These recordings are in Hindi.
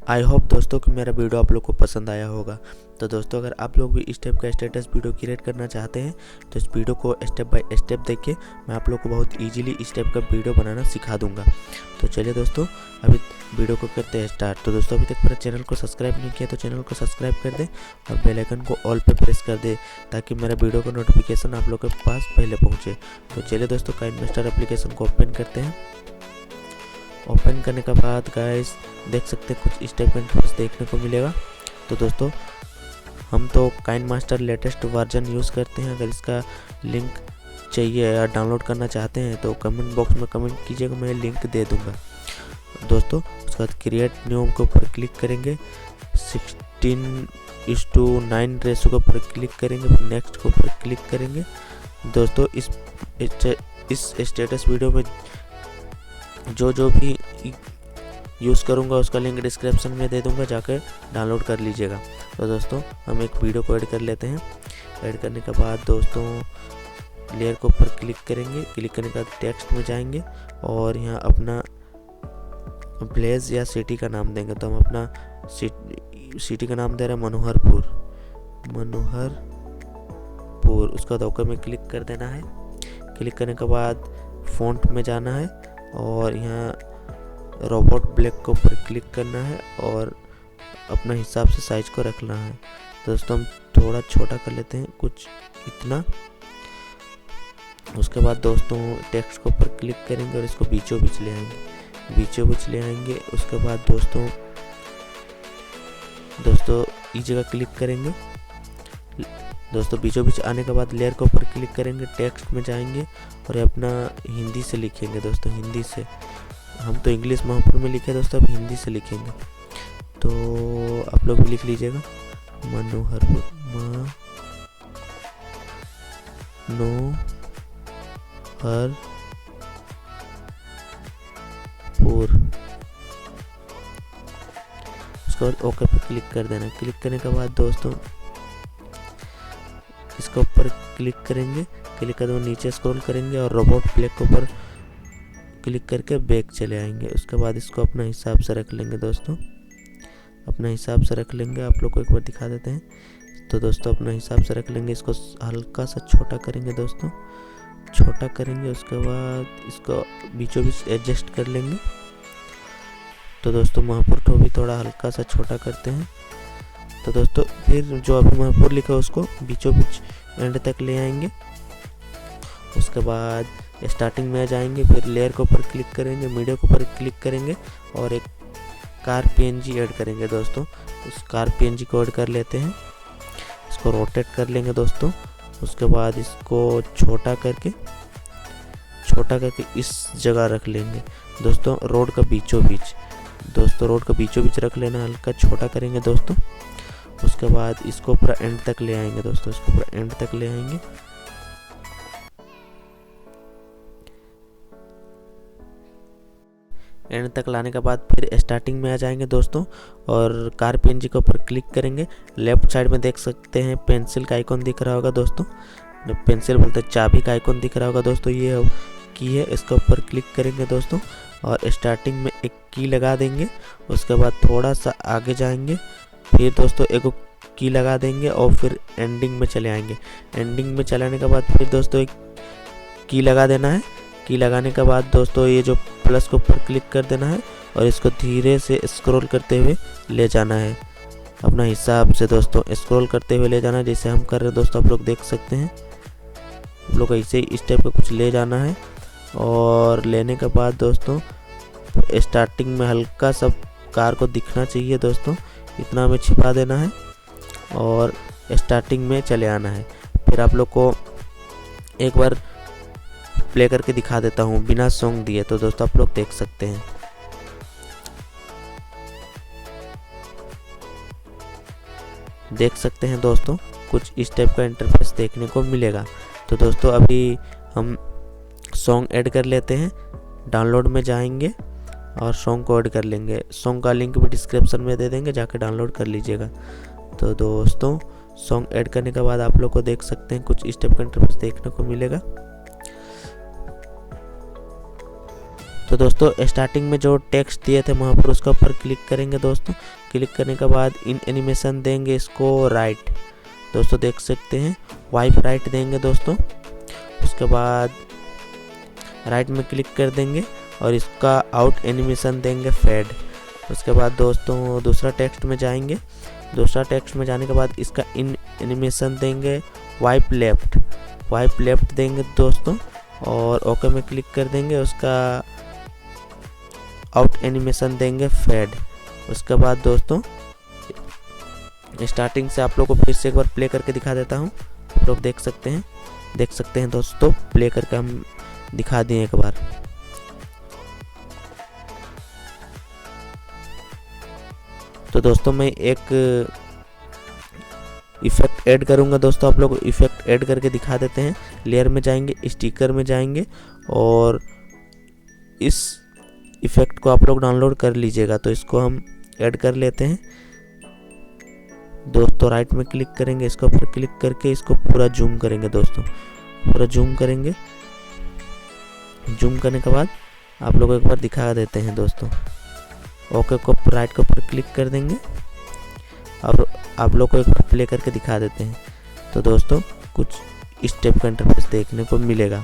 आई होप दोस्तों कि मेरा वीडियो आप लोग को पसंद आया होगा। तो दोस्तों अगर आप लोग भी इस टाइप का स्टेटस वीडियो क्रिएट करना चाहते हैं तो इस वीडियो को स्टेप बाय स्टेप देखिए। मैं आप लोग को बहुत इजीली इस टाइप का वीडियो बनाना सिखा दूंगा। तो चलिए दोस्तों अभी वीडियो को करते हैं स्टार्ट। तो दोस्तों अभी तक मेरे चैनल को सब्सक्राइब नहीं किया तो चैनल को सब्सक्राइब कर दें और बेल आइकन को ऑल पे प्रेस कर दें ताकि मेरा वीडियो का नोटिफिकेशन आप लोग के पास पहले पहुँचे। तो चलिए दोस्तों काइनमास्टर एप्लीकेशन को ओपन करते हैं। ओपन करने के बाद गाइस देख सकते हैं कुछ इस टाइप का इंटरफेस देखने को मिलेगा। तो दोस्तों हम तो काइनमास्टर लेटेस्ट वर्जन यूज़ करते हैं। अगर इसका लिंक चाहिए या डाउनलोड करना चाहते हैं तो कमेंट बॉक्स में कमेंट कीजिएगा, मैं लिंक दे दूंगा दोस्तों। उसके बाद क्रिएट न्यू के ऊपर क्लिक करेंगे, 16:9 रेशो के ऊपर क्लिक करेंगे, फिर नेक्स्ट के ऊपर क्लिक करेंगे। दोस्तों इस स्टेटस वीडियो में जो भी यूज़ करूँगा उसका लिंक डिस्क्रिप्शन में दे दूँगा, जाकर डाउनलोड कर लीजिएगा। तो दोस्तों हम एक वीडियो को ऐड कर लेते हैं। ऐड करने के बाद दोस्तों लेयर के ऊपर क्लिक करेंगे। क्लिक करने के बाद टेक्स्ट में जाएंगे और यहाँ अपना प्लेस या सिटी का नाम देंगे। तो हम अपना सिटी का नाम दे रहे हैं मनोहरपुर। उसका बाद ओके में क्लिक कर देना है। क्लिक करने के बाद फ़ॉन्ट में जाना है और यहाँ रोबोट ब्लैक के ऊपर क्लिक करना है और अपना हिसाब से साइज को रखना है। दोस्तों हम थोड़ा छोटा कर लेते हैं, कुछ इतना। उसके बाद दोस्तों टेक्स्ट के ऊपर क्लिक करेंगे और इसको बीचों बीच ले आएंगे। उसके बाद दोस्तों इस जगह क्लिक करेंगे। दोस्तों बीचों बीच आने के बाद लेयर के ऊपर क्लिक करेंगे, टेक्स्ट में जाएंगे और अपना हिंदी से लिखेंगे। दोस्तों हिंदी से, हम तो इंग्लिश महापुर में लिखे दोस्तों, अब हिंदी से लिखेंगे। तो आप लोग भी लिख लीजिएगा मनोहरपुर। उसके बाद ओके पे क्लिक कर देना। क्लिक करने के बाद दोस्तों इसके ऊपर क्लिक करेंगे। क्लिक करके नीचे स्क्रॉल करेंगे और रोबोट ब्लैक के ऊपर क्लिक करके बैक चले आएंगे। उसके बाद इसको अपना हिसाब से रख लेंगे दोस्तों, अपना हिसाब से रख लेंगे। आप लोग को एक बार दिखा देते हैं। तो दोस्तों अपना हिसाब से रख लेंगे। इसको हल्का सा छोटा करेंगे दोस्तों, छोटा करेंगे। उसके बाद इसको बीचों बीच एडजस्ट कर लेंगे। तो दोस्तों महापुर को भी थोड़ा हल्का सा छोटा करते हैं। तो दोस्तों फिर जो अभी महापुर लिखा है उसको बीचों बीच एंड तक ले आएंगे। उसके बाद स्टार्टिंग में जाएंगे, फिर लेयर के ऊपर क्लिक करेंगे, मीडिया के ऊपर क्लिक करेंगे और एक कार पीएनजी ऐड करेंगे दोस्तों। उस कार पीएनजी को ऐड कर लेते हैं। इसको रोटेट कर लेंगे दोस्तों। उसके बाद इसको छोटा करके इस जगह रख लेंगे दोस्तों, रोड का बीचों बीच। दोस्तों रोड का बीचों बीच रख लेना, हल्का छोटा करेंगे दोस्तों। उसके बाद इसको पूरा एंड तक ले आएंगे दोस्तों, इसको पूरा एंड तक ले आएंगे। एंड तक लाने के बाद फिर स्टार्टिंग में आ जाएंगे दोस्तों और कार पीएनजी के ऊपर क्लिक करेंगे। लेफ्ट साइड में देख सकते हैं पेंसिल का आइकॉन दिख रहा होगा दोस्तों, पेंसिल बोलते हैं, चाबी का आइकॉन दिख रहा होगा दोस्तों, ये की है। इसके ऊपर क्लिक करेंगे दोस्तों और स्टार्टिंग में एक की लगा देंगे। उसके बाद थोड़ा सा आगे जाएंगे, फिर दोस्तों एक की लगा देंगे और फिर एंडिंग में चले आएंगे। एंडिंग में चलाने के बाद फिर दोस्तों एक की लगा देना है। की लगाने के बाद दोस्तों ये जो प्लस के ऊपर क्लिक कर देना है और इसको धीरे से स्क्रॉल करते हुए ले जाना है। अपना हिसाब से दोस्तों स्क्रॉल करते हुए ले जाना है, जैसे हम कर रहे हैं दोस्तों, आप लोग देख सकते हैं। आप लोग ऐसे ही इस टाइप का कुछ ले जाना है और लेने के बाद दोस्तों स्टार्टिंग में हल्का सा कार को दिखना चाहिए दोस्तों, इतना हमें छिपा देना है और स्टार्टिंग में चले आना है। फिर आप लोग को एक बार प्ले करके दिखा देता हूँ बिना सॉन्ग दिए। तो दोस्तों आप लोग देख सकते हैं, दोस्तों कुछ इस टाइप का इंटरफेस देखने को मिलेगा। तो दोस्तों अभी हम सॉन्ग ऐड कर लेते हैं। डाउनलोड में जाएंगे और सॉन्ग को ऐड कर लेंगे। सॉन्ग का लिंक भी डिस्क्रिप्शन में दे देंगे, जाकर डाउनलोड कर लीजिएगा। तो दोस्तों सॉन्ग ऐड करने के बाद आप लोग को देख सकते हैं कुछ इस टाइप का इंटरफेस देखने को मिलेगा। तो दोस्तों स्टार्टिंग में जो टेक्स्ट दिए थे वहाँ पर उसके ऊपर क्लिक करेंगे दोस्तों। क्लिक करने के बाद इन एनिमेशन देंगे इसको राइट, दोस्तों देख सकते हैं वाइप राइट देंगे दोस्तों। उसके बाद राइट में क्लिक कर देंगे और इसका आउट एनिमेशन देंगे फेड। उसके बाद दोस्तों दूसरा टेक्स्ट में जाएंगे, दूसरा टेक्स्ट में जाने के बाद इसका इन एनिमेशन देंगे वाइप लेफ्ट देंगे दोस्तों और ओके में क्लिक कर देंगे। उसका आउट एनिमेशन देंगे फेड। उसके बाद दोस्तों स्टार्टिंग से आप लोग को फिर से एक बार प्ले करके दिखा देता हूँ। आप लोग देख सकते हैं दोस्तों, प्ले करके हम दिखा दिए एक बार। तो दोस्तों मैं एक इफेक्ट ऐड करूंगा दोस्तों, आप लोग इफेक्ट ऐड करके दिखा देते हैं। लेयर में जाएंगे, स्टिकर में जाएंगे और इस इफेक्ट को आप लोग डाउनलोड कर लीजिएगा। तो इसको हम ऐड कर लेते हैं दोस्तों। राइट में क्लिक करेंगे, इसके ऊपर क्लिक करके इसको पूरा जूम करेंगे दोस्तों, पूरा जूम करेंगे। जूम करने के बाद आप लोग एक बार दिखा देते हैं दोस्तों। ओके को राइट के ऊपर क्लिक कर देंगे और आप लोग को एक बार प्ले करके दिखा देते हैं। तो दोस्तों कुछ इस टाइप का इंटरफेस देखने को मिलेगा।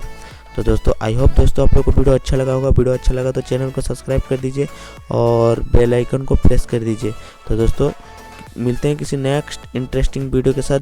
तो दोस्तों आई होप दोस्तों आप लोग को वीडियो अच्छा लगा होगा। वीडियो अच्छा लगा तो चैनल को सब्सक्राइब कर दीजिए और बेल आइकन को प्रेस कर दीजिए। तो दोस्तों मिलते हैं किसी नेक्स्ट इंटरेस्टिंग वीडियो के साथ।